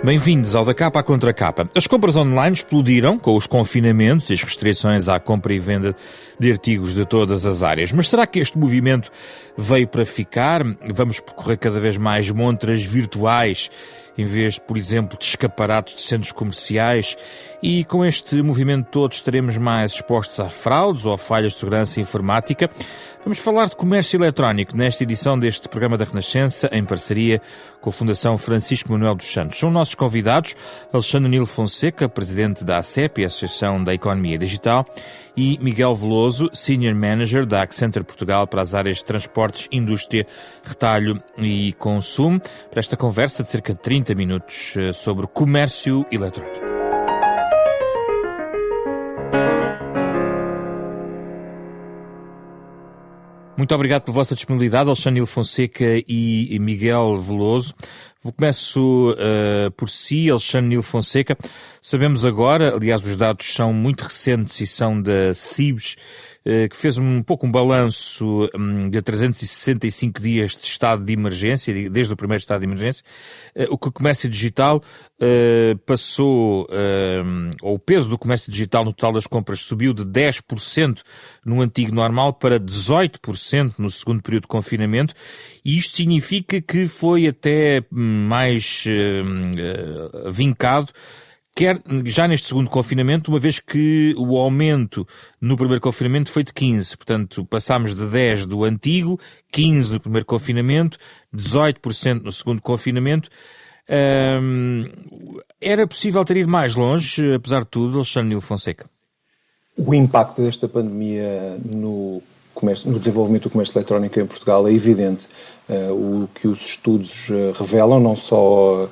Bem-vindos ao Da Capa à Contra Capa. As compras online explodiram com os confinamentos e as restrições à compra e venda de artigos de todas as áreas. Mas será que este movimento veio para ficar? Vamos percorrer cada vez mais montras virtuais em vez, por exemplo, de escaparatos de centros comerciais, e com este movimento todo estaremos mais expostos a fraudes ou a falhas de segurança informática. Vamos falar de comércio eletrónico nesta edição deste programa da Renascença, em parceria com a Fundação Francisco Manuel dos Santos. São nossos convidados Alexandre Nilo Fonseca, presidente da ACEP, Associação da Economia Digital, e Miguel Veloso, Senior Manager da Accenture Portugal para as áreas de transportes, indústria, retalho e consumo, para esta conversa de cerca de 30 minutos sobre comércio eletrónico. Muito obrigado pela vossa disponibilidade, Alexandre Nilo Fonseca e Miguel Veloso. Começo por si, Alexandre Nilo Fonseca. Sabemos agora, aliás os dados são muito recentes e são da CIBS, que fez um pouco um balanço de 365 dias de estado de emergência, desde o primeiro estado de emergência, o que o comércio digital passou, ou o peso do comércio digital no total das compras subiu de 10% no antigo normal para 18% no segundo período de confinamento, e isto significa que foi até mais vincado, quer já neste segundo confinamento, uma vez que o aumento no primeiro confinamento foi de 15%. Portanto, passámos de 10% do antigo, 15% no primeiro confinamento, 18% no segundo confinamento. Era possível ter ido mais longe, apesar de tudo, Alexandre Nilo Fonseca? O impacto desta pandemia no desenvolvimento do comércio eletrónico em Portugal é evidente. O que os estudos revelam, não só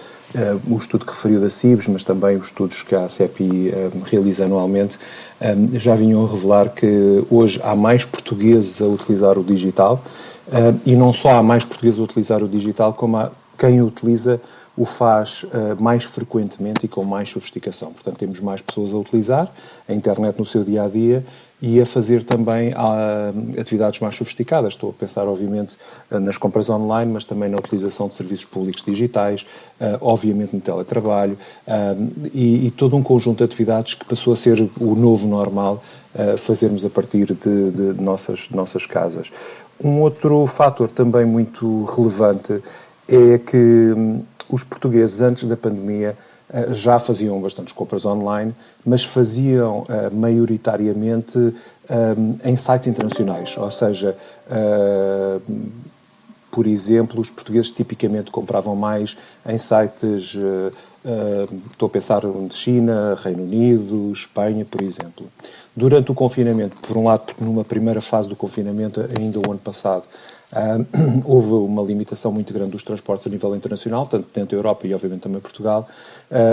o estudo que referiu da CIBS, mas também os estudos que a ACEP realiza anualmente, já vinham a revelar que hoje há mais portugueses a utilizar o digital, e não só há mais portugueses a utilizar o digital, como há quem o utiliza o faz mais frequentemente e com mais sofisticação. Portanto, temos mais pessoas a utilizar a internet no seu dia-a-dia e a fazer também atividades mais sofisticadas. Estou a pensar, obviamente, nas compras online, mas também na utilização de serviços públicos digitais, obviamente no teletrabalho, e todo um conjunto de atividades que passou a ser o novo normal, fazermos a partir de nossas casas. Um outro fator também muito relevante é que os portugueses, antes da pandemia, já faziam bastantes compras online, mas faziam maioritariamente em sites internacionais. Ou seja, por exemplo, os portugueses tipicamente compravam mais em sites, estou a pensar de China, Reino Unido, Espanha, por exemplo. Durante o confinamento, por um lado, numa primeira fase do confinamento, ainda o ano passado, houve uma limitação muito grande dos transportes a nível internacional, tanto dentro da Europa e, obviamente, também Portugal.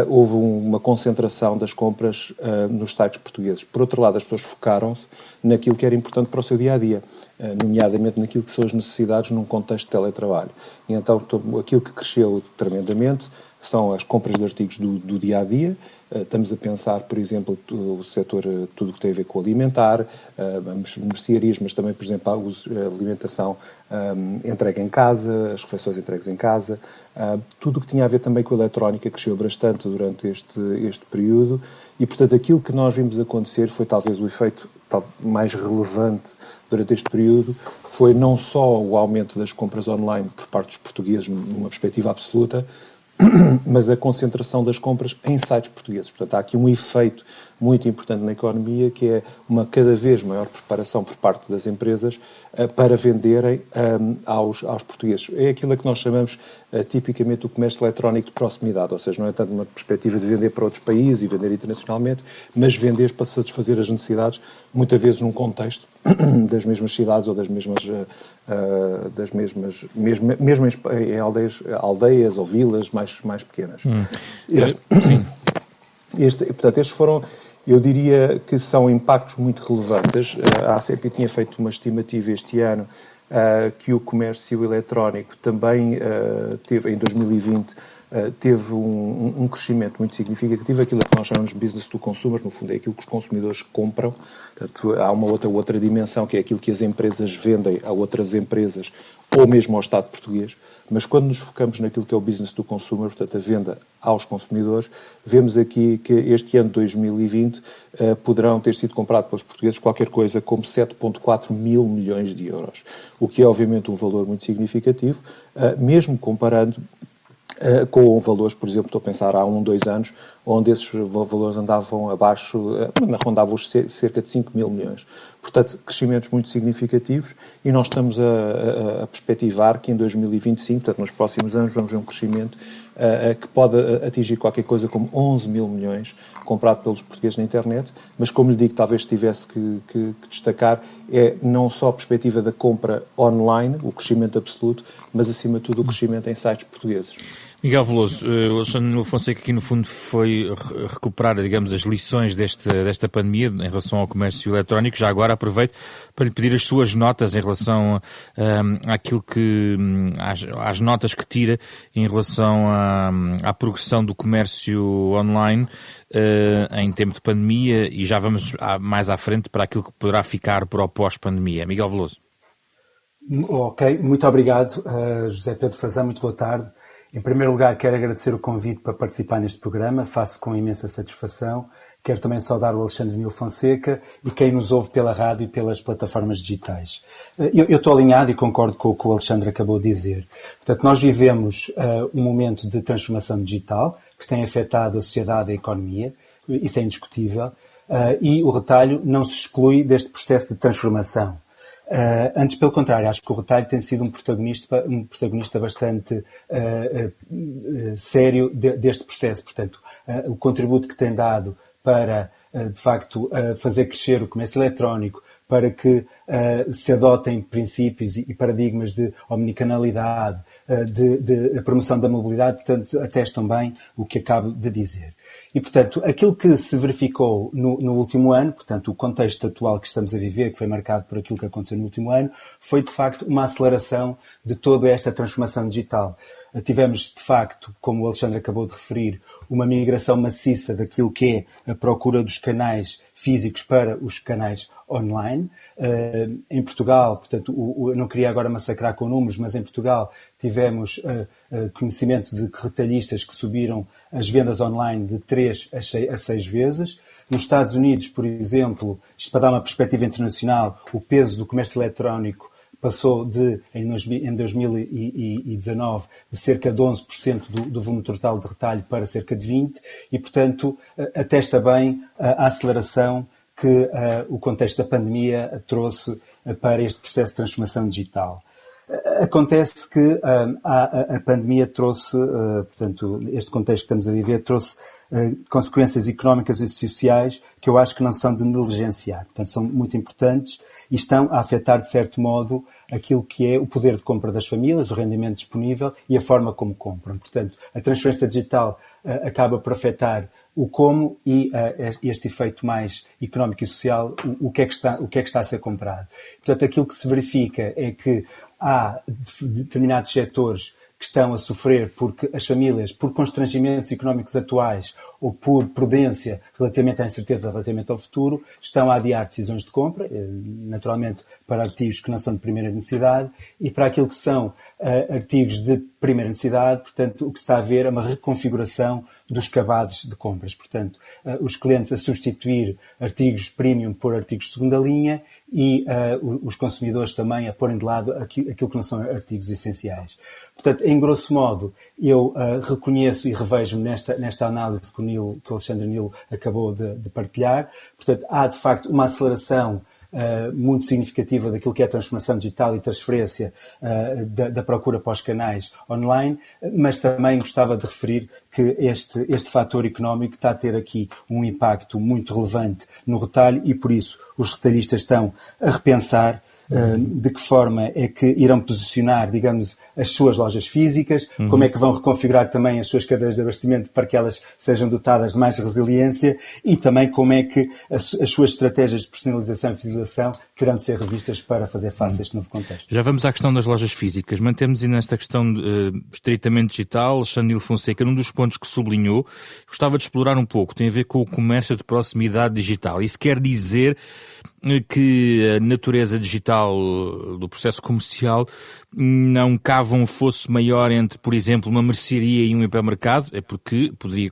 Houve uma concentração das compras nos sites portugueses. Por outro lado, as pessoas focaram-se naquilo que era importante para o seu dia-a-dia, nomeadamente naquilo que são as necessidades num contexto de teletrabalho. E então, aquilo que cresceu tremendamente são as compras de artigos do dia-a-dia. Estamos a pensar, por exemplo, o setor, tudo o que tem a ver com alimentar, mercearias, mas também, por exemplo, a alimentação entregue em casa, as refeições entregues em casa. Tudo o que tinha a ver também com a eletrónica cresceu bastante durante este período e, portanto, aquilo que nós vimos acontecer foi talvez o efeito mais relevante durante este período, foi não só o aumento das compras online por parte dos portugueses numa perspectiva absoluta, mas a concentração das compras em sites portugueses. Portanto, há aqui um efeito muito importante na economia, que é uma cada vez maior preparação por parte das empresas para venderem aos portugueses. É aquilo a que nós chamamos tipicamente o comércio eletrónico de proximidade, ou seja, não é tanto uma perspectiva de vender para outros países e vender internacionalmente, mas vender para satisfazer as necessidades, muitas vezes num contexto das mesmas cidades ou mesmo em aldeias ou vilas mais pequenas. Sim. Portanto, estes foram, eu diria que são impactos muito relevantes. A ACEP tinha feito uma estimativa este ano que o comércio eletrónico também teve, em 2020, teve um crescimento muito significativo. Aquilo que nós chamamos de business to consumer, no fundo é aquilo que os consumidores compram. Portanto, há uma outra dimensão, que é aquilo que as empresas vendem a outras empresas ou mesmo ao Estado português. Mas quando nos focamos naquilo que é o business to consumer, portanto a venda aos consumidores, vemos aqui que este ano de 2020 poderão ter sido comprado pelos portugueses qualquer coisa como 7,4 mil milhões de euros, o que é obviamente um valor muito significativo, mesmo comparando com valores, por exemplo, estou a pensar há 2 anos, onde esses valores andavam abaixo, rondavam cerca de 5 mil milhões. Portanto, crescimentos muito significativos, e nós estamos a perspectivar que em 2025, portanto, nos próximos anos, vamos ver um crescimento que pode atingir qualquer coisa como 11 mil milhões comprado pelos portugueses na internet, mas como lhe digo, talvez tivesse que destacar, é não só a perspectiva da compra online, o crescimento absoluto, mas acima de tudo o crescimento em sites portugueses. Miguel Veloso, o Alexandre Nilo Fonseca aqui no fundo foi recuperar, digamos, as lições desta pandemia em relação ao comércio eletrónico. Já agora aproveito para lhe pedir as suas notas em relação às notas que tira em relação à progressão do comércio online em tempo de pandemia, e já vamos mais à frente para aquilo que poderá ficar para o pós-pandemia. Miguel Veloso. Ok, muito obrigado, José Pedro Frazão, muito boa tarde. Em primeiro lugar, quero agradecer o convite para participar neste programa, faço com imensa satisfação. Quero também saudar o Alexandre Nilo Fonseca e quem nos ouve pela rádio e pelas plataformas digitais. Eu estou alinhado e concordo com o que o Alexandre acabou de dizer. Portanto, nós vivemos um momento de transformação digital que tem afetado a sociedade e a economia, isso é indiscutível, e o retalho não se exclui deste processo de transformação. Antes, pelo contrário, acho que o retalho tem sido um protagonista bastante sério deste processo. Portanto, o contributo que tem dado para, de facto, fazer crescer o comércio eletrónico, para que se adotem princípios e paradigmas de omnicanalidade, de promoção da mobilidade, portanto, atestam bem o que acabo de dizer. E, portanto, aquilo que se verificou no último ano, portanto, o contexto atual que estamos a viver, que foi marcado por aquilo que aconteceu no último ano, foi, de facto, uma aceleração de toda esta transformação digital. Tivemos, de facto, como o Alexandre acabou de referir, uma migração maciça daquilo que é a procura dos canais físicos para os canais online. Em Portugal, portanto, eu não queria agora massacrar com números, mas em Portugal tivemos conhecimento de retalhistas que subiram as vendas online de 3 a 6 vezes. Nos Estados Unidos, por exemplo, isto para dar uma perspectiva internacional, o peso do comércio eletrónico passou em 2019 de cerca de 11% do volume total de retalho para cerca de 20%, e, portanto, atesta bem a aceleração que o contexto da pandemia trouxe para este processo de transformação digital. Acontece que a pandemia trouxe, portanto, este contexto que estamos a viver trouxe consequências económicas e sociais que eu acho que não são de negligenciar. Portanto, são muito importantes e estão a afetar, de certo modo, aquilo que é o poder de compra das famílias, o rendimento disponível e a forma como compram. Portanto, a transferência digital acaba por afetar o como e este efeito mais económico e social, o que é que está a ser comprado. Portanto, aquilo que se verifica é que há determinados setores que estão a sofrer porque as famílias, por constrangimentos económicos atuais ou por prudência relativamente à incerteza relativamente ao futuro, estão a adiar decisões de compra, naturalmente para artigos que não são de primeira necessidade, e para aquilo que são artigos de primeira necessidade, portanto, o que se está a ver é uma reconfiguração dos cabazes de compras. Portanto, os clientes a substituir artigos premium por artigos de segunda linha e os consumidores também a porem de lado aquilo que não são artigos essenciais. Portanto, em grosso modo, eu reconheço e revejo-me nesta análise que o Alexandre Nilo acabou de partilhar. Portanto, há de facto uma aceleração muito significativa daquilo que é a transformação digital e transferência da procura para os canais online, mas também gostava de referir que este fator económico está a ter aqui um impacto muito relevante no retalho e, por isso, os retalhistas estão a repensar de que forma é que irão posicionar, digamos, as suas lojas físicas, como é que vão reconfigurar também as suas cadeias de abastecimento para que elas sejam dotadas de mais resiliência e também como é que as suas estratégias de personalização e fidelização terão de ser revistas para fazer face a este novo contexto. Já vamos à questão das lojas físicas. Mantemos nesta questão estritamente digital. Alexandre Fonseca, num dos pontos que sublinhou, gostava de explorar um pouco, tem a ver com o comércio de proximidade digital. Isso quer dizer que a natureza digital do processo comercial não cava um fosso maior entre, por exemplo, uma mercearia e um hipermercado, é porque poderia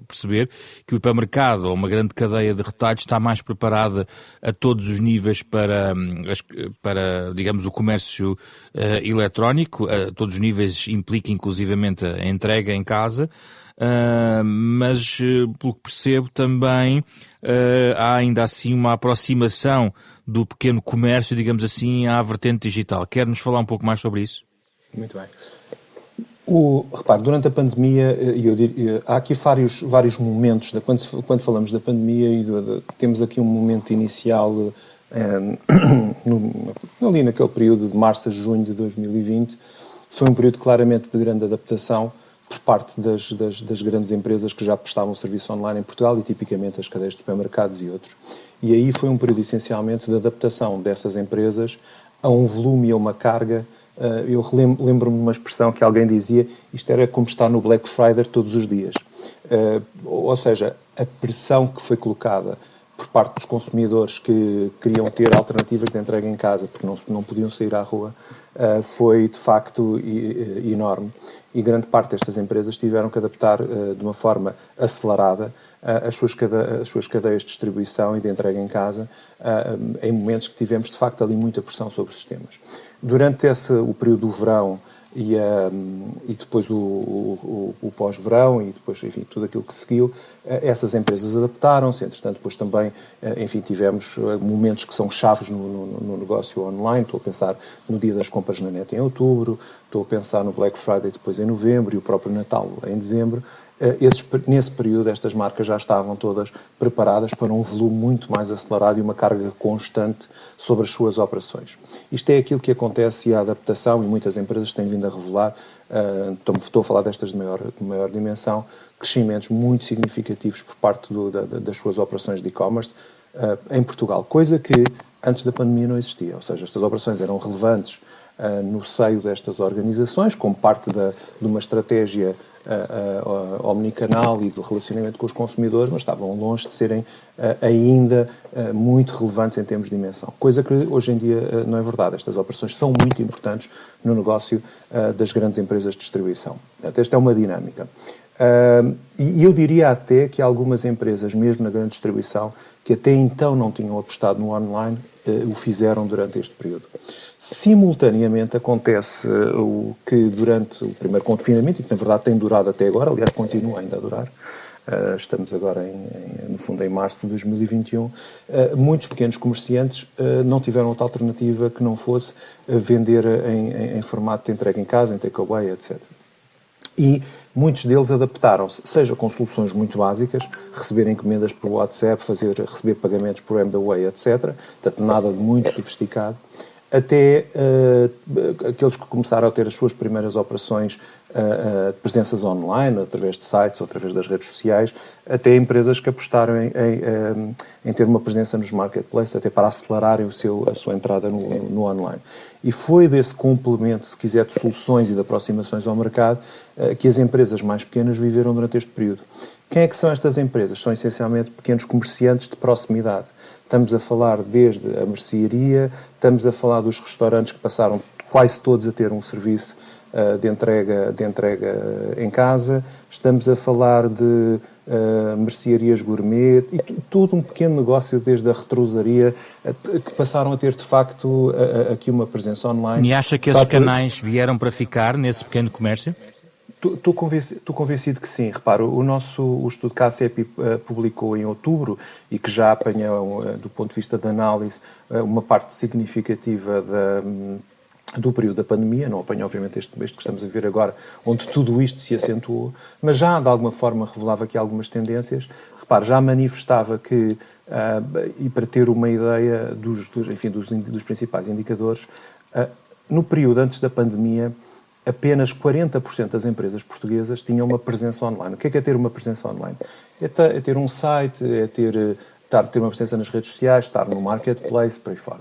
perceber que o hipermercado ou uma grande cadeia de retalho está mais preparada a todos os níveis para digamos, o comércio eletrónico, a todos os níveis implica inclusivamente a entrega em casa. Mas, pelo que percebo, também há ainda assim uma aproximação do pequeno comércio, digamos assim, à vertente digital. Quer-nos falar um pouco mais sobre isso? Muito bem. Repare, durante a pandemia, há aqui vários momentos. Quando falamos da pandemia, temos aqui um momento inicial, ali naquele período de março a junho de 2020, foi um período claramente de grande adaptação por parte das grandes empresas que já prestavam serviço online em Portugal e tipicamente as cadeias de supermercados e outros. E aí foi um período essencialmente de adaptação dessas empresas a um volume e a uma carga. Eu lembro-me de uma expressão que alguém dizia, isto era como estar no Black Friday todos os dias. Ou seja, a pressão que foi colocada por parte dos consumidores que queriam ter alternativas de entrega em casa porque não podiam sair à rua, foi de facto enorme. E grande parte destas empresas tiveram que adaptar de uma forma acelerada as suas cadeias de distribuição e de entrega em casa em momentos que tivemos de facto ali muita pressão sobre os sistemas. Durante o período do verão e depois o pós-verão e depois, enfim, tudo aquilo que seguiu, essas empresas adaptaram-se. Entretanto, depois também, enfim, tivemos momentos que são chaves no negócio online. Estou a pensar no dia das compras na net em outubro, estou a pensar no Black Friday depois em novembro e o próprio Natal em dezembro. Nesse período, estas marcas já estavam todas preparadas para um volume muito mais acelerado e uma carga constante sobre as suas operações. Isto é aquilo que acontece e a adaptação, e muitas empresas têm vindo a revelar, estou a falar destas de maior dimensão, crescimentos muito significativos por parte das suas operações de e-commerce em Portugal, coisa que antes da pandemia não existia. Ou seja, estas operações eram relevantes no seio destas organizações, como parte de uma estratégia omnicanal e do relacionamento com os consumidores, mas estavam longe de serem ainda muito relevantes em termos de dimensão. Coisa que hoje em dia não é verdade. Estas operações são muito importantes no negócio das grandes empresas de distribuição. Esta é uma dinâmica. E eu diria até que algumas empresas, mesmo na grande distribuição, que até então não tinham apostado no online, o fizeram durante este período. Simultaneamente acontece o que durante o primeiro confinamento, e que na verdade tem durado até agora, aliás continua ainda a durar, estamos agora no fundo em março de 2021, muitos pequenos comerciantes não tiveram outra alternativa que não fosse vender em formato de entrega em casa, em takeaway, etc. E muitos deles adaptaram-se, seja com soluções muito básicas, receber encomendas por WhatsApp, receber pagamentos por MBWay, etc. Portanto, nada de muito sofisticado, até aqueles que começaram a ter as suas primeiras operações de presenças online, através de sites ou através das redes sociais, até empresas que apostaram em ter uma presença nos marketplaces, até para acelerarem a sua entrada no online. E foi desse complemento, se quiser, de soluções e de aproximações ao mercado que as empresas mais pequenas viveram durante este período. Quem é que são estas empresas? São essencialmente pequenos comerciantes de proximidade. Estamos a falar desde a mercearia, estamos a falar dos restaurantes que passaram quase todos a ter um serviço de entrega em casa, estamos a falar de mercearias gourmet e todo um pequeno negócio desde a retrosaria que passaram a ter de facto aqui uma presença online. E acha que esses canais vieram para ficar nesse pequeno comércio? Estou convencido que sim. Repara, o estudo que a ACEP publicou em outubro e que já apanhou, do ponto de vista da análise, uma parte significativa do período da pandemia, não apanho obviamente este que estamos a ver agora, onde tudo isto se acentuou, mas já de alguma forma revelava aqui algumas tendências. Repare, já manifestava que, e para ter uma ideia dos principais indicadores, no período antes da pandemia, apenas 40% das empresas portuguesas tinham uma presença online. O que é ter uma presença online? É ter um site, é ter uma presença nas redes sociais, estar no marketplace, por aí fora.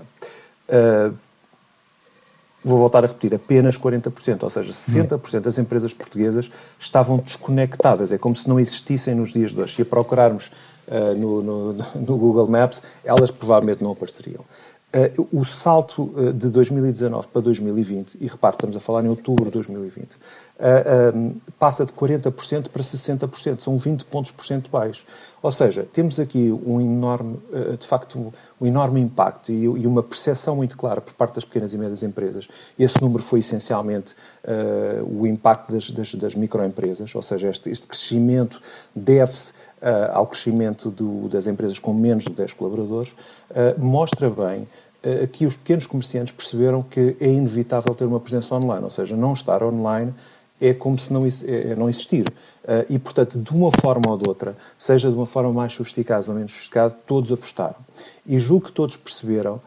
Vou voltar a repetir, apenas 40%, ou seja, 60% das empresas portuguesas estavam desconectadas. É como se não existissem nos dias de hoje. Se a procurarmos no Google Maps, elas provavelmente não apareceriam. O salto de 2019 para 2020, e repare, estamos a falar em outubro de 2020, passa de 40% para 60%, são 20 pontos percentuais. Ou seja, temos aqui um enorme impacto e uma percepção muito clara por parte das pequenas e médias empresas. Esse número foi essencialmente o impacto das microempresas, ou seja, este crescimento deve-se ao crescimento das empresas com menos de 10 colaboradores, mostra bem que os pequenos comerciantes perceberam que é inevitável ter uma presença online, ou seja, não estar online é como se não existir. E, portanto, de uma forma ou de outra, seja de uma forma mais sofisticada ou menos sofisticada, todos apostaram. E julgo que todos perceberam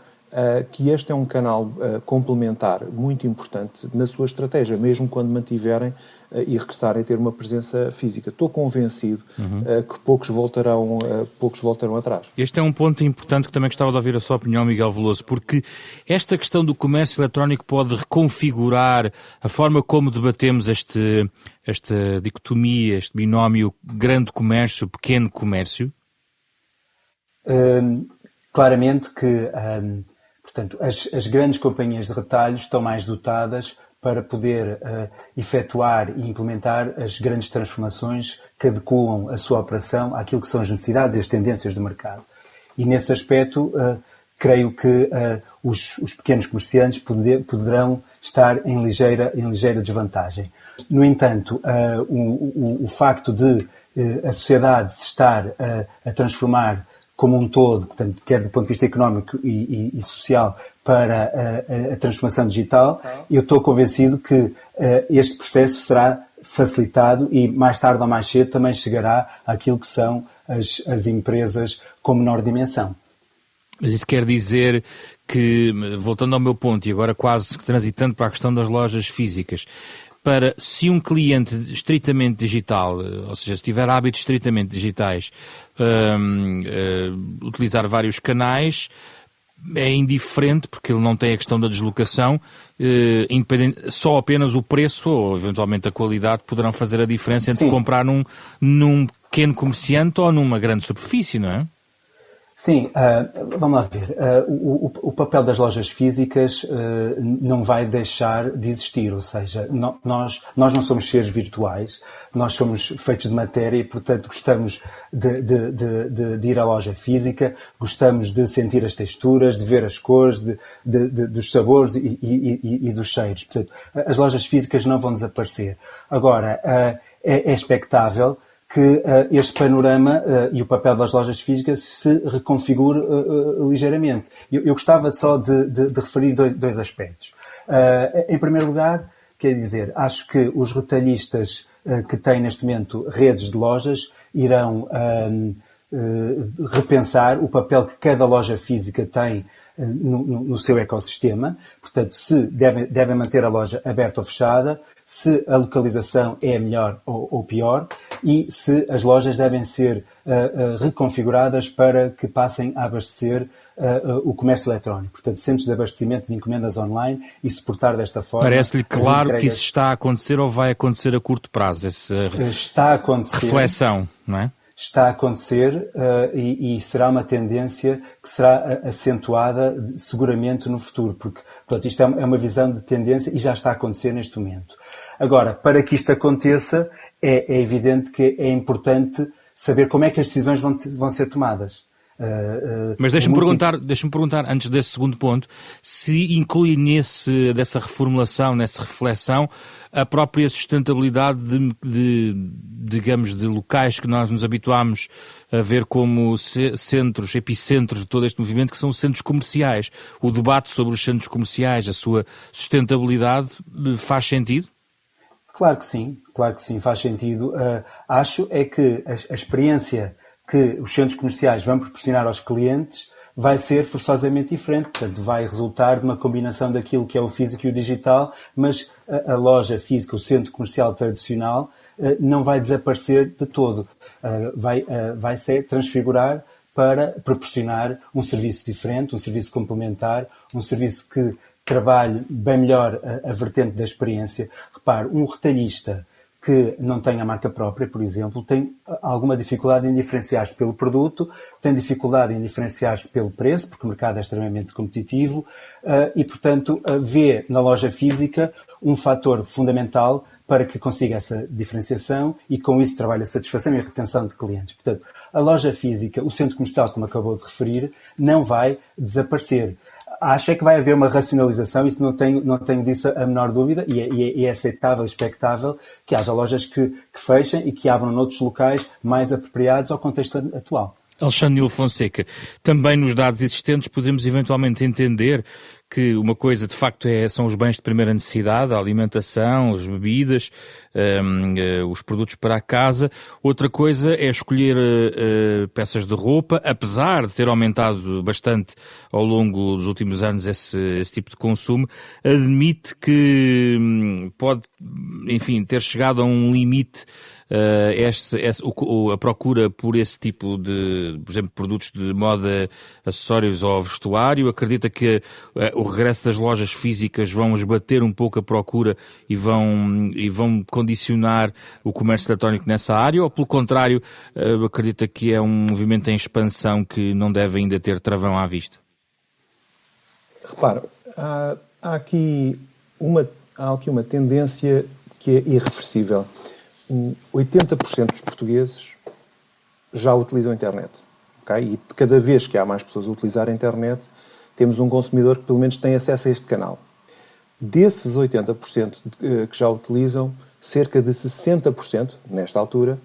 que este é um canal complementar muito importante na sua estratégia, mesmo quando mantiverem e regressarem a ter uma presença física. Estou convencido que poucos voltarão atrás. Este é um ponto importante que também gostava de ouvir a sua opinião, Miguel Veloso, porque esta questão do comércio eletrónico pode reconfigurar a forma como debatemos esta dicotomia, este binómio grande comércio, pequeno comércio? Claramente que... Portanto, as grandes companhias de retalho estão mais dotadas para poder efetuar e implementar as grandes transformações que adequam a sua operação àquilo que são as necessidades e as tendências do mercado. E nesse aspecto, creio que os pequenos comerciantes poderão estar em ligeira desvantagem. No entanto, o facto de a sociedade se estar a transformar como um todo, portanto, quer do ponto de vista económico e social, para a transformação digital, eu estou convencido que este processo será facilitado e mais tarde ou mais cedo também chegará àquilo que são as empresas com menor dimensão. Mas isso quer dizer que, voltando ao meu ponto e agora quase transitando para a questão das lojas físicas, se um cliente estritamente digital, ou seja, se tiver hábitos estritamente digitais, utilizar vários canais, é indiferente, porque ele não tem a questão da deslocação, só apenas o preço ou eventualmente a qualidade poderão fazer a diferença entre comprar num pequeno comerciante ou numa grande superfície, não é? Sim, vamos lá ver. O papel das lojas físicas não vai deixar de existir, ou seja, nós não somos seres virtuais, nós somos feitos de matéria e, portanto, gostamos de ir à loja física, gostamos de sentir as texturas, de ver as cores, dos sabores e dos cheiros. Portanto, as lojas físicas não vão desaparecer. Agora, é expectável que este panorama e o papel das lojas físicas se reconfigure ligeiramente. Eu gostava só de referir dois aspectos. Em primeiro lugar, quer dizer, acho que os retalhistas que têm neste momento redes de lojas irão repensar o papel que cada loja física tem no seu ecossistema. Portanto, se devem manter a loja aberta ou fechada, se a localização é melhor ou pior e se as lojas devem ser reconfiguradas para que passem a abastecer o comércio eletrónico. Portanto, centros de abastecimento de encomendas online e suportar desta forma... Parece-lhe claro que isso está a acontecer ou vai acontecer a curto prazo, está a acontecer, reflexão, não é? Está a acontecer e será uma tendência que será acentuada seguramente no futuro, porque portanto, isto é uma visão de tendência e já está a acontecer neste momento. Agora, para que isto aconteça, é evidente que é importante saber como é que as decisões vão ser tomadas. Mas deixa-me perguntar, antes desse segundo ponto, se inclui dessa reformulação, nessa reflexão, a própria sustentabilidade digamos, de locais que nós nos habituámos a ver como centros, epicentros de todo este movimento, que são os centros comerciais. O debate sobre os centros comerciais, a sua sustentabilidade, faz sentido? Claro que sim, faz sentido. Acho é que a experiência que os centros comerciais vão proporcionar aos clientes vai ser forçosamente diferente. Portanto, vai resultar de uma combinação daquilo que é o físico e o digital, mas a loja física, o centro comercial tradicional, não vai desaparecer de todo. Vai se transfigurar para proporcionar um serviço diferente, um serviço complementar, um serviço que trabalhe bem melhor a vertente da experiência. Repare, um retalhista que não tem a marca própria, por exemplo, tem alguma dificuldade em diferenciar-se pelo produto, tem dificuldade em diferenciar-se pelo preço, porque o mercado é extremamente competitivo, e, portanto, vê na loja física um fator fundamental para que consiga essa diferenciação e, com isso, trabalhe a satisfação e a retenção de clientes. Portanto, a loja física, o centro comercial, como acabou de referir, não vai desaparecer. Acho é que vai haver uma racionalização, isso não tenho disso a menor dúvida, e é aceitável, expectável que haja lojas que fechem e que abram noutros locais mais apropriados ao contexto atual. Alexandre Nilo Fonseca, também nos dados existentes podemos eventualmente entender que uma coisa de facto são os bens de primeira necessidade, a alimentação, as bebidas, os produtos para a casa. Outra coisa é escolher peças de roupa, apesar de ter aumentado bastante ao longo dos últimos anos esse tipo de consumo, admite que pode, enfim, ter chegado a um limite a procura por esse tipo de, por exemplo, produtos de moda, acessórios ou vestuário. Acredita que o regresso das lojas físicas vão esbater um pouco a procura e vão condicionar o comércio eletrónico nessa área, ou pelo contrário, acredita que é um movimento em expansão que não deve ainda ter travão à vista? Repara, há aqui uma tendência que é irreversível. 80% dos portugueses já utilizam a internet. Okay? E cada vez que há mais pessoas a utilizar a internet, temos um consumidor que pelo menos tem acesso a este canal. Desses 80% que já utilizam, cerca de 60%, nesta altura,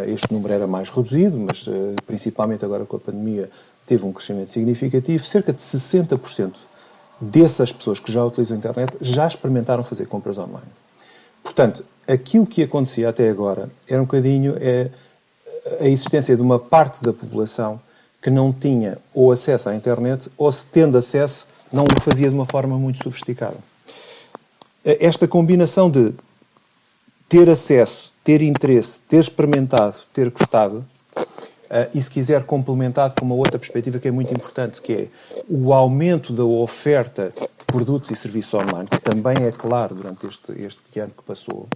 este número era mais reduzido, mas principalmente agora com a pandemia teve um crescimento significativo, cerca de 60% dessas pessoas que já utilizam a internet já experimentaram fazer compras online. Portanto, aquilo que acontecia até agora era um bocadinho a existência de uma parte da população que não tinha ou acesso à internet ou, se tendo acesso, não o fazia de uma forma muito sofisticada. Esta combinação de ter acesso, ter interesse, ter experimentado, ter gostado, e se quiser complementado com uma outra perspectiva que é muito importante, que é o aumento da oferta de produtos e serviços online, que também é claro durante este ano que passou.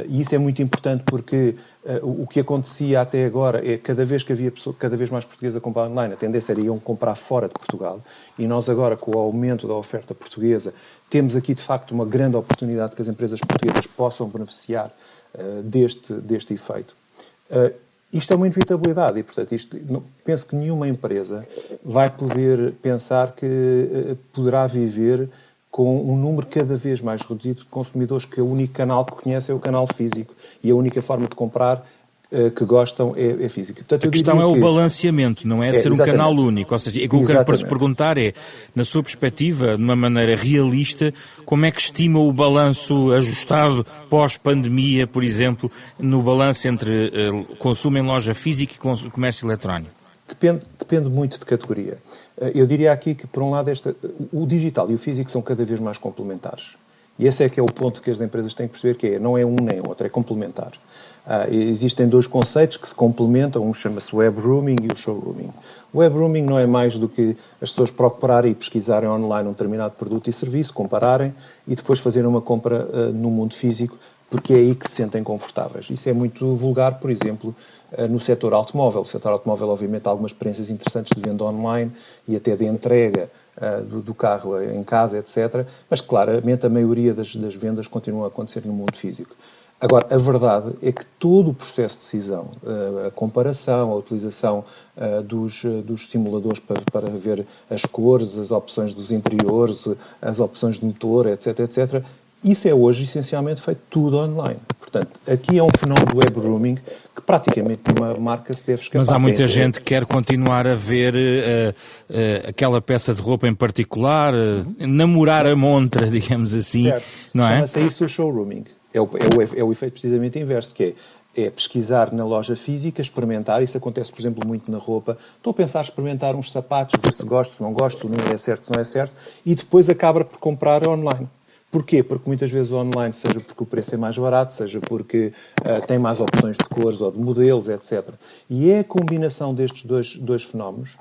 E isso é muito importante porque o que acontecia até agora é cada vez que havia cada vez mais portugueses a comprar online, a tendência era iam comprar fora de Portugal. E nós agora, com o aumento da oferta portuguesa, temos aqui de facto uma grande oportunidade que as empresas portuguesas possam beneficiar deste efeito. Isto é uma inevitabilidade e, portanto, penso que nenhuma empresa vai poder pensar que poderá viver com um número cada vez mais reduzido de consumidores, que o único canal que conhece é o canal físico e a única forma de comprar que gostam é físico. Portanto, a questão é o balanceamento, não é ser um canal único. Ou seja, o que eu quero para se perguntar é, na sua perspectiva, de uma maneira realista, como é que estima o balanço ajustado pós-pandemia, por exemplo, no balanço entre consumo em loja física e comércio eletrónico? Depende muito de categoria. Eu diria aqui que, por um lado, o digital e o físico são cada vez mais complementares. E esse é que é o ponto que as empresas têm que perceber, que não é um nem outro, é complementar. Existem dois conceitos que se complementam, um chama-se web rooming e o showrooming. O web rooming não é mais do que as pessoas procurarem e pesquisarem online um determinado produto e serviço, compararem e depois fazerem uma compra no mundo físico porque é aí que se sentem confortáveis. Isso é muito vulgar, por exemplo, no setor automóvel. O setor automóvel, obviamente, há algumas experiências interessantes de venda online e até de entrega do carro em casa, etc. Mas, claramente, a maioria das vendas continua a acontecer no mundo físico. Agora, a verdade é que todo o processo de decisão, a comparação, a utilização dos simuladores para ver as cores, as opções dos interiores, as opções de motor, etc., etc., isso é hoje essencialmente feito tudo online. Portanto, aqui é um fenómeno do web rooming que praticamente uma marca se deve escapar. Mas há muita gente que quer continuar a ver aquela peça de roupa em particular, namorar a montra, digamos assim, certo. Não é? Chama-se isso o showrooming. É o efeito precisamente inverso, que é pesquisar na loja física, experimentar. Isso acontece, por exemplo, muito na roupa. Estou a pensar em experimentar uns sapatos, ver se gosto, se não gosto, se não é certo, se não é certo, e depois acaba por comprar online. Porquê? Porque muitas vezes online, seja porque o preço é mais barato, seja porque tem mais opções de cores ou de modelos, etc. E é a combinação destes dois fenómenos,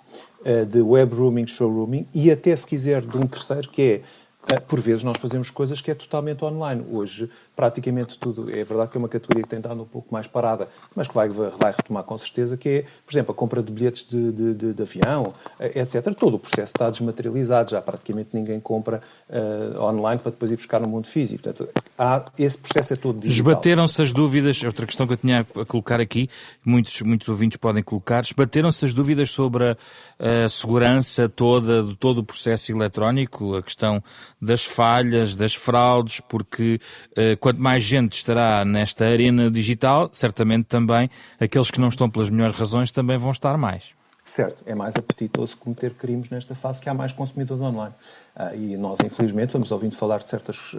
de web rooming, showrooming, e até, se quiser, de um terceiro, que é por vezes nós fazemos coisas que é totalmente online. Hoje, praticamente tudo, é verdade que é uma categoria que tem estado um pouco mais parada, mas que vai retomar com certeza, que é, por exemplo, a compra de bilhetes de avião, etc. Todo o processo está desmaterializado, já praticamente ninguém compra online para depois ir buscar no mundo físico. Portanto, esse processo é todo digital. Esbateram-se as dúvidas, outra questão que eu tinha a colocar aqui, muitos ouvintes podem colocar, esbateram-se as dúvidas sobre a segurança toda, de todo o processo eletrónico, a questão das falhas, das fraudes, porque quanto mais gente estará nesta arena digital, certamente também aqueles que não estão pelas melhores razões também vão estar mais. Certo, é mais apetitoso cometer crimes nesta fase, que há mais consumidores online. E nós, infelizmente, vamos ouvindo falar de certos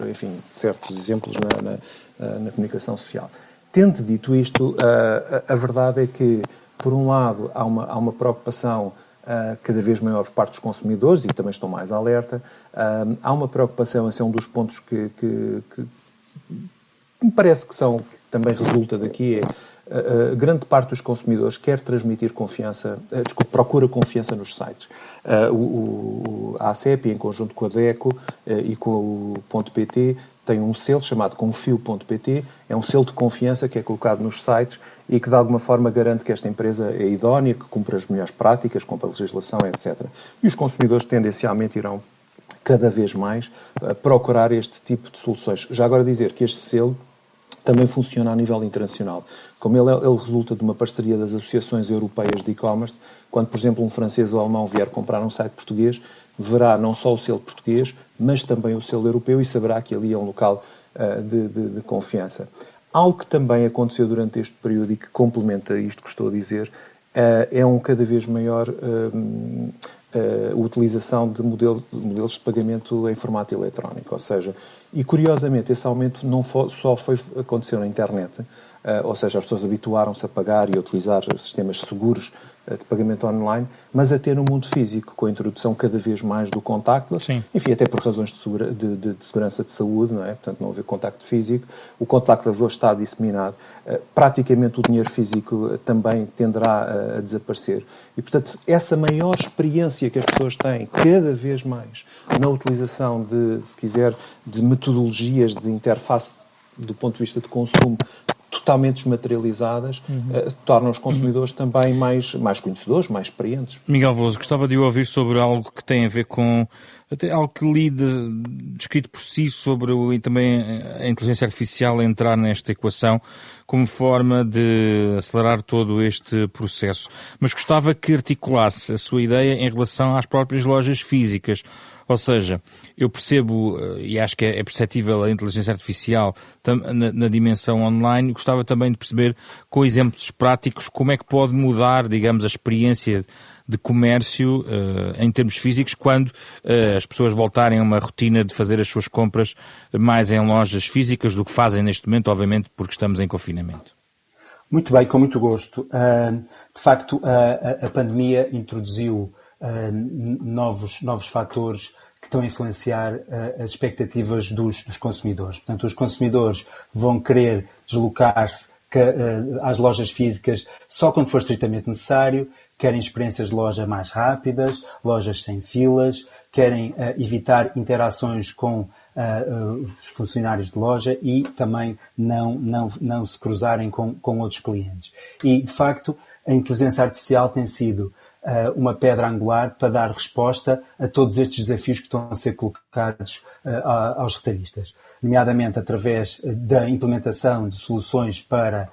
exemplos na comunicação social. Tendo dito isto, a verdade é que, por um lado, há uma preocupação cada vez maior por parte dos consumidores e também estão mais alerta. Há uma preocupação, esse é um dos pontos que me parece que também resulta daqui, grande parte dos consumidores quer transmitir confiança, procura confiança nos sites. A ACEP, em conjunto com a DECO e com o .pt, tem um selo chamado Confio.pt, é um selo de confiança que é colocado nos sites e que de alguma forma garante que esta empresa é idónea, que cumpre as melhores práticas, cumpre a legislação, etc. E os consumidores tendencialmente irão cada vez mais procurar este tipo de soluções. Já agora dizer que este selo também funciona a nível internacional. Como ele resulta de uma parceria das associações europeias de e-commerce, quando, por exemplo, um francês ou alemão vier comprar um site português, verá não só o selo português, mas também o selo europeu e saberá que ali é um local de confiança. Algo que também aconteceu durante este período e que complementa isto que estou a dizer, é cada vez maior utilização de modelos de pagamento em formato eletrónico. Ou seja, e curiosamente esse aumento não aconteceu na internet, ou seja, as pessoas habituaram-se a pagar e a utilizar sistemas seguros de pagamento online, mas até no mundo físico, com a introdução cada vez mais do contactless, Sim. Enfim, até por razões de segurança de saúde, não é? Portanto, não haver contacto físico. O contactless hoje está disseminado. Praticamente o dinheiro físico também tenderá a desaparecer. E, portanto, essa maior experiência que as pessoas têm cada vez mais na utilização de metodologias de interface do ponto de vista de consumo totalmente desmaterializadas, tornam os consumidores também mais conhecedores, mais experientes. Miguel Veloso, gostava de ouvir sobre algo que tem a ver com até algo que li descrito por si sobre também a inteligência artificial entrar nesta equação como forma de acelerar todo este processo. Mas gostava que articulasse a sua ideia em relação às próprias lojas físicas. Ou seja, eu percebo, e acho que é perceptível a inteligência artificial na dimensão online, gostava também de perceber, com exemplos práticos, como é que pode mudar, digamos, a experiência de comércio em termos físicos quando as pessoas voltarem a uma rotina de fazer as suas compras mais em lojas físicas do que fazem neste momento, obviamente porque estamos em confinamento. Muito bem, com muito gosto. De facto, a pandemia introduziu novos fatores que estão a influenciar as expectativas dos consumidores. Portanto, os consumidores vão querer deslocar-se às lojas físicas só quando for estritamente necessário, querem experiências de loja mais rápidas, lojas sem filas, querem evitar interações com os funcionários de loja e também não se cruzarem com outros clientes. E, de facto, a inteligência artificial tem sido uma pedra angular para dar resposta a todos estes desafios que estão a ser colocados aos retalhistas, nomeadamente através da implementação de soluções para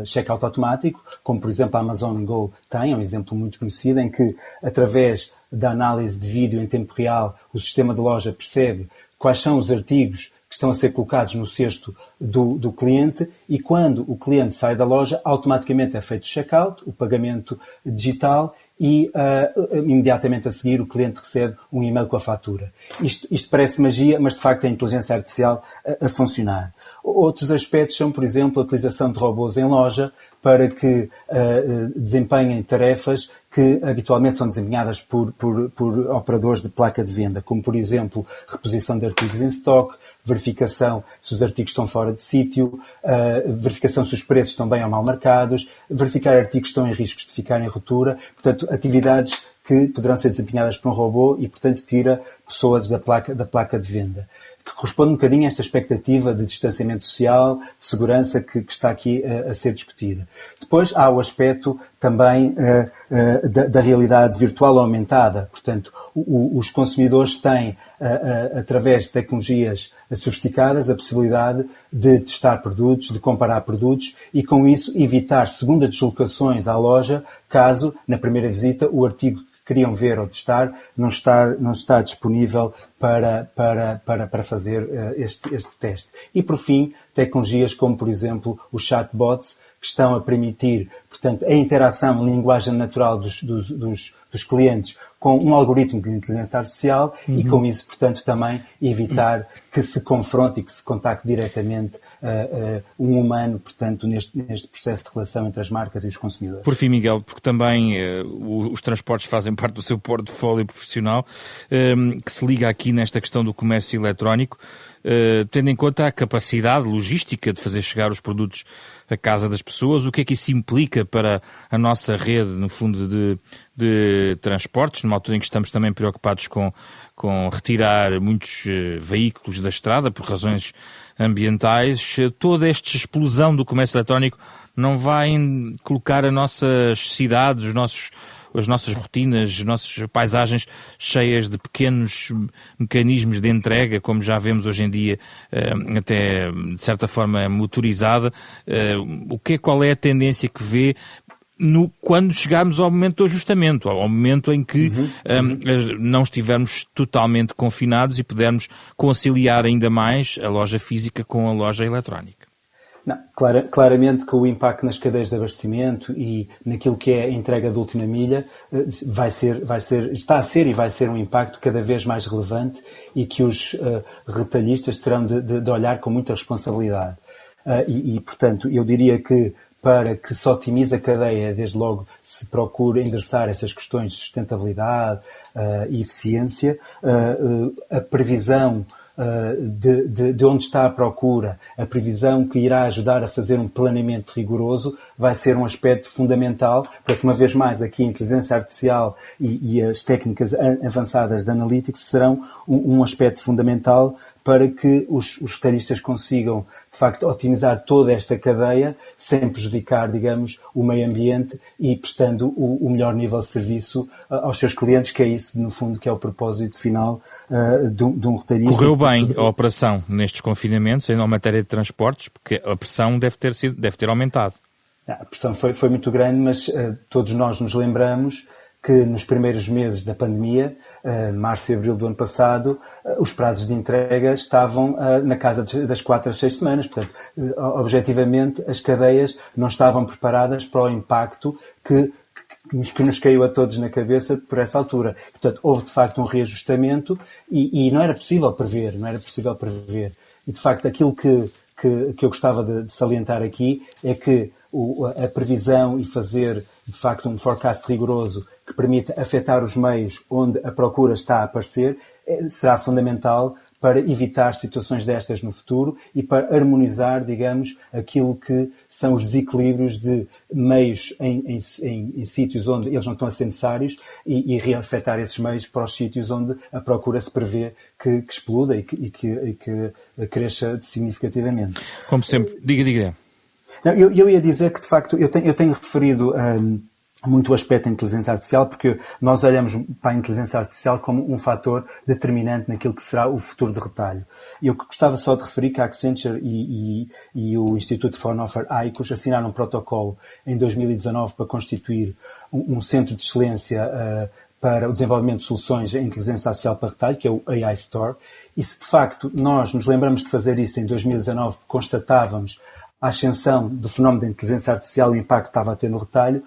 check-out automático, como por exemplo a Amazon Go tem, é um exemplo muito conhecido, em que através da análise de vídeo em tempo real o sistema de loja percebe quais são os artigos que estão a ser colocados no cesto do cliente e quando o cliente sai da loja, automaticamente é feito o check-out, o pagamento digital e imediatamente a seguir o cliente recebe um e-mail com a fatura. Isto parece magia, mas de facto é a inteligência artificial a funcionar. Outros aspectos são, por exemplo, a utilização de robôs em loja para que desempenhem tarefas que habitualmente são desempenhadas por operadores de placa de venda, como por exemplo reposição de artigos em stock, verificação se os artigos estão fora de sítio, verificação se os preços estão bem ou mal marcados, verificar artigos que estão em riscos de ficar em ruptura, portanto, atividades que poderão ser desempenhadas por um robô e, portanto, tira pessoas da placa de venda, que corresponde um bocadinho a esta expectativa de distanciamento social, de segurança que está aqui a ser discutida. Depois há o aspecto também da realidade virtual aumentada. Portanto, os consumidores têm, através de tecnologias sofisticadas, a possibilidade de testar produtos, de comparar produtos e, com isso, evitar segundas deslocações à loja, caso, na primeira visita, o artigo que queriam ver ou testar não está disponível para fazer este teste. E, por fim, tecnologias como, por exemplo, os chatbots, que estão a permitir, portanto, a interação em linguagem natural dos clientes com um algoritmo de inteligência artificial e, com isso, portanto, também evitar que se confronte e que se contacte diretamente um humano, portanto, neste processo de relação entre as marcas e os consumidores. Por fim, Miguel, porque também os transportes fazem parte do seu portfólio profissional, que se liga aqui nesta questão do comércio eletrónico, tendo em conta a capacidade logística de fazer chegar os produtos à casa das pessoas, o que é que isso implica para a nossa rede, no fundo, de transportes, numa altura em que estamos também preocupados com retirar muitos veículos da estrada por razões ambientais. Toda esta explosão do comércio eletrónico não vai colocar as nossas cidades, as nossas rotinas, as nossas paisagens cheias de pequenos mecanismos de entrega, como já vemos hoje em dia, até de certa forma motorizada. Qual é a tendência que vê quando chegarmos ao momento do ajustamento, ao momento em que não estivermos totalmente confinados e pudermos conciliar ainda mais a loja física com a loja eletrónica? Não, claramente que o impacto nas cadeias de abastecimento e naquilo que é a entrega de última milha está a ser e vai ser um impacto cada vez mais relevante e que os retalhistas terão de olhar com muita responsabilidade. Portanto, eu diria que para que se otimize a cadeia, desde logo se procure endereçar essas questões de sustentabilidade e eficiência, a previsão de onde está a procura, a previsão que irá ajudar a fazer um planeamento rigoroso, vai ser um aspecto fundamental, porque uma vez mais aqui a inteligência artificial e as técnicas avançadas de analytics serão um aspecto fundamental para que os retalhistas consigam, de facto, otimizar toda esta cadeia sem prejudicar, digamos, o meio ambiente e prestando o melhor nível de serviço aos seus clientes, que é isso, no fundo, que é o propósito final de um retalhista. Correu bem a operação nestes confinamentos, ainda em matéria de transportes, porque a pressão deve ter aumentado. A pressão foi muito grande, mas todos nós nos lembramos que nos primeiros meses da pandemia, março e abril do ano passado, os prazos de entrega estavam na casa das 4 a 6 semanas. Portanto, objetivamente, as cadeias não estavam preparadas para o impacto que nos caiu a todos na cabeça por essa altura. Portanto, houve de facto um reajustamento e não era possível prever. E de facto, aquilo que eu gostava de salientar aqui é que a previsão e fazer de facto um forecast rigoroso que permita afetar os meios onde a procura está a aparecer será fundamental para evitar situações destas no futuro e para harmonizar, digamos, aquilo que são os desequilíbrios de meios em sítios onde eles não estão a ser necessários e reafetar esses meios para os sítios onde a procura se prevê que exploda e que cresça significativamente. Como sempre, diga. Não, eu ia dizer que, de facto, eu tenho referido muito o aspecto da inteligência artificial, porque nós olhamos para a inteligência artificial como um fator determinante naquilo que será o futuro de retalho. E eu gostava só de referir que a Accenture e o Instituto Fraunhofer ICOS assinaram um protocolo em 2019 para constituir um centro de excelência para o desenvolvimento de soluções em inteligência artificial para retalho, que é o AI Store. E se, de facto, nós nos lembramos de fazer isso em 2019, constatávamos a ascensão do fenómeno da inteligência artificial e o impacto que estava a ter no retalho,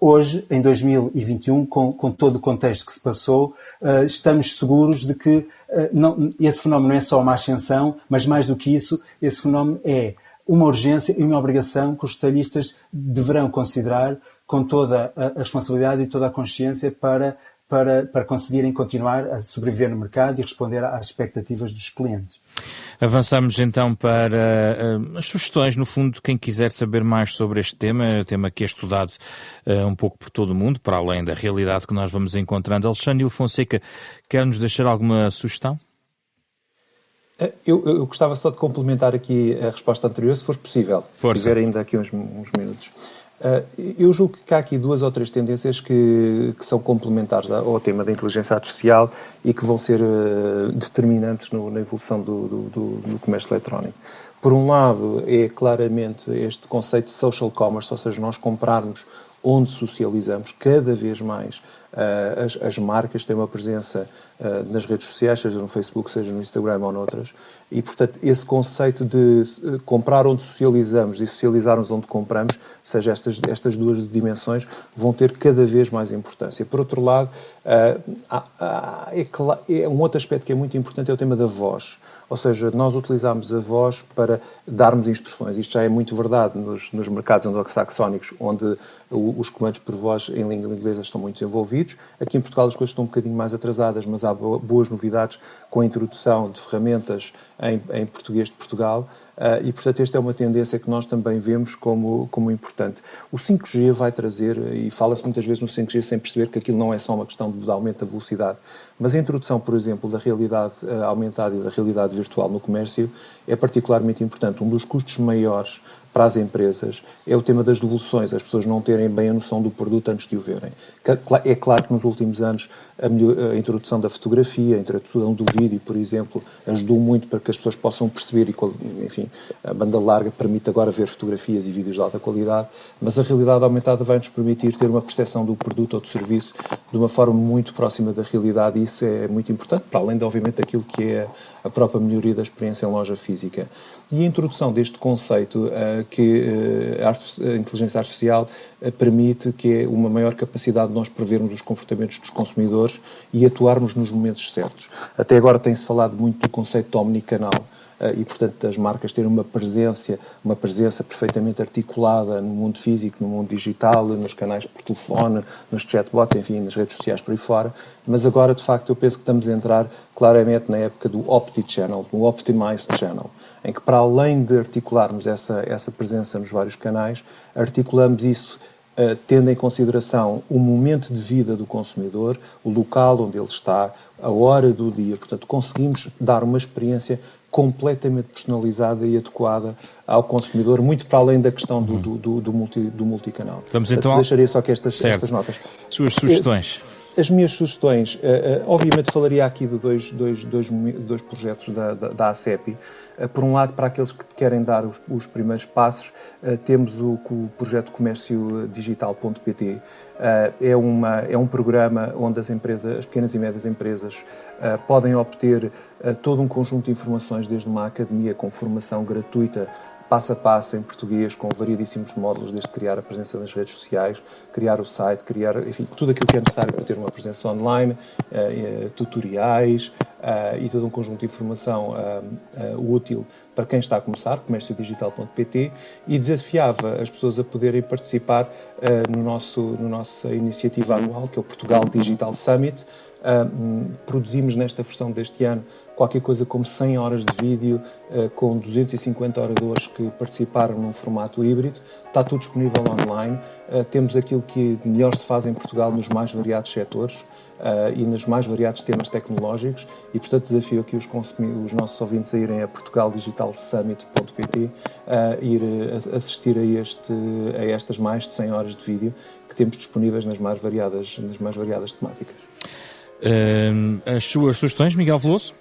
hoje, em 2021, com todo o contexto que se passou, estamos seguros de que esse fenómeno não é só uma ascensão, mas mais do que isso, esse fenómeno é uma urgência e uma obrigação que os retalhistas deverão considerar com toda a responsabilidade e toda a consciência para conseguirem continuar a sobreviver no mercado e responder às expectativas dos clientes. Avançamos então para as sugestões, no fundo, quem quiser saber mais sobre este tema que é estudado um pouco por todo o mundo, para além da realidade que nós vamos encontrando. Alexandre Fonseca, quer-nos deixar alguma sugestão? Eu gostava só de complementar aqui a resposta anterior, se for possível. Força. Se tiver ainda aqui uns minutos. Eu julgo que há aqui 2 ou 3 tendências que são complementares ao tema da inteligência artificial e que vão ser determinantes na evolução do comércio eletrónico. Por um lado, é claramente este conceito de social commerce, ou seja, nós comprarmos onde socializamos cada vez mais. As marcas têm uma presença nas redes sociais, seja no Facebook, seja no Instagram ou noutras, e, portanto, esse conceito de comprar onde socializamos e socializarmos onde compramos, seja estas 2 dimensões, vão ter cada vez mais importância. Por outro lado, um outro aspecto que é muito importante é o tema da voz. Ou seja, nós utilizamos a voz para darmos instruções. Isto já é muito verdade nos mercados anglo-saxónicos, onde os comandos por voz em língua inglesa estão muito desenvolvidos. Aqui em Portugal as coisas estão um bocadinho mais atrasadas, mas há boas novidades com a introdução de ferramentas em português de Portugal. E, portanto, esta é uma tendência que nós também vemos como importante. O 5G vai trazer, e fala-se muitas vezes no 5G sem perceber que aquilo não é só uma questão de aumento da velocidade, mas a introdução, por exemplo, da realidade aumentada e da realidade virtual no comércio é particularmente importante. Um dos custos maiores para as empresas é o tema das devoluções, as pessoas não terem bem a noção do produto antes de o verem. É claro que nos últimos anos a introdução da fotografia, a introdução do vídeo, por exemplo, ajudou muito para que as pessoas possam perceber e, enfim, a banda larga permite agora ver fotografias e vídeos de alta qualidade, mas a realidade aumentada vai-nos permitir ter uma percepção do produto ou do serviço de uma forma muito próxima da realidade e isso é muito importante, para além de, obviamente, daquilo que é a própria melhoria da experiência em loja física. E a introdução deste conceito que a inteligência artificial permite, que é uma maior capacidade de nós prevermos os comportamentos dos consumidores e atuarmos nos momentos certos. Até agora tem-se falado muito do conceito de omnicanal e, portanto, das marcas terem uma presença perfeitamente articulada no mundo físico, no mundo digital, nos canais por telefone, nos chatbots, enfim, nas redes sociais por aí fora. Mas agora, de facto, eu penso que estamos a entrar claramente na época do Opti-Channel, do Optimized Channel, em que, para além de articularmos essa presença nos vários canais, articulamos isso tendo em consideração o momento de vida do consumidor, o local onde ele está, a hora do dia. Portanto, conseguimos dar uma experiência completamente personalizada e adequada ao consumidor, muito para além da questão do multicanal. Vamos então deixaria só que estas notas. Suas sugestões? As minhas sugestões, obviamente falaria aqui de dois projetos da ACEPI. Por um lado, para aqueles que querem dar os primeiros passos, temos o projeto comérciodigital.pt. É um programa onde as pequenas e médias empresas, podem obter todo um conjunto de informações, desde uma academia com formação gratuita, passo a passo em português, com variedíssimos módulos, desde criar a presença nas redes sociais, criar o site, enfim, tudo aquilo que é necessário para ter uma presença online, tutoriais, e todo um conjunto de informação útil para quem está a começar, comérciodigital.pt, e desafiava as pessoas a poderem participar na nossa iniciativa anual, que é o Portugal Digital Summit. Produzimos nesta versão deste ano qualquer coisa como 100 horas de vídeo, com 250 oradores que participaram num formato híbrido. Está tudo disponível online. Temos aquilo que melhor se faz em Portugal nos mais variados setores e nos mais variados temas tecnológicos, e portanto desafio aqui os nossos ouvintes a irem a portugaldigitalsummit.pt ir assistir a estas mais de 100 horas de vídeo que temos disponíveis nas mais variadas temáticas. As suas sugestões, Miguel Veloso?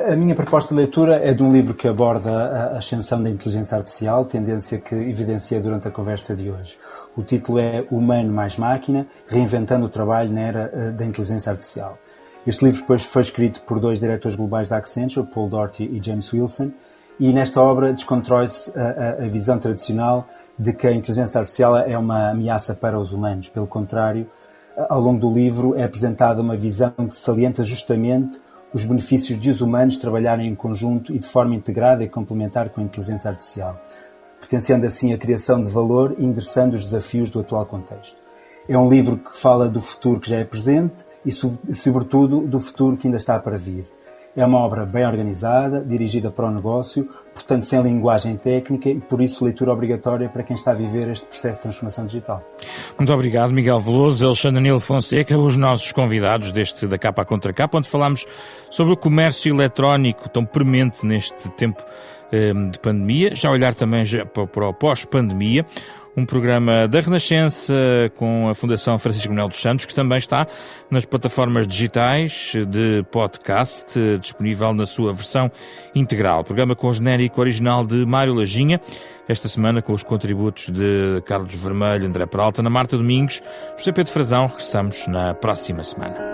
A minha proposta de leitura é de um livro que aborda a ascensão da inteligência artificial, tendência que evidenciei durante a conversa de hoje. O título é Humano mais Máquina, reinventando o trabalho na era da inteligência artificial. Este livro depois foi escrito por 2 diretores globais da Accenture, Paul Doherty e James Wilson, e nesta obra descontrói-se a visão tradicional de que a inteligência artificial é uma ameaça para os humanos. Pelo contrário, ao longo do livro é apresentada uma visão que salienta justamente os benefícios de os humanos trabalharem em conjunto e de forma integrada e complementar com a inteligência artificial, potenciando assim a criação de valor e endereçando os desafios do atual contexto. É um livro que fala do futuro que já é presente e, sobretudo, do futuro que ainda está para vir. É uma obra bem organizada, dirigida para o negócio, portanto sem linguagem técnica e, por isso, leitura obrigatória para quem está a viver este processo de transformação digital. Muito obrigado, Miguel Veloso, Alexandre Nilo Fonseca, os nossos convidados deste Da Capa à Contra Capa, onde falámos sobre o comércio eletrónico tão premente neste tempo de pandemia, já olhar também para o pós-pandemia. Um programa da Renascença com a Fundação Francisco Manuel dos Santos, que também está nas plataformas digitais de podcast, disponível na sua versão integral. Programa com o genérico original de Mário Lajinha, esta semana com os contributos de Carlos Vermelho, André Peralta, Ana Marta Domingos, José Pedro Frazão. Regressamos na próxima semana.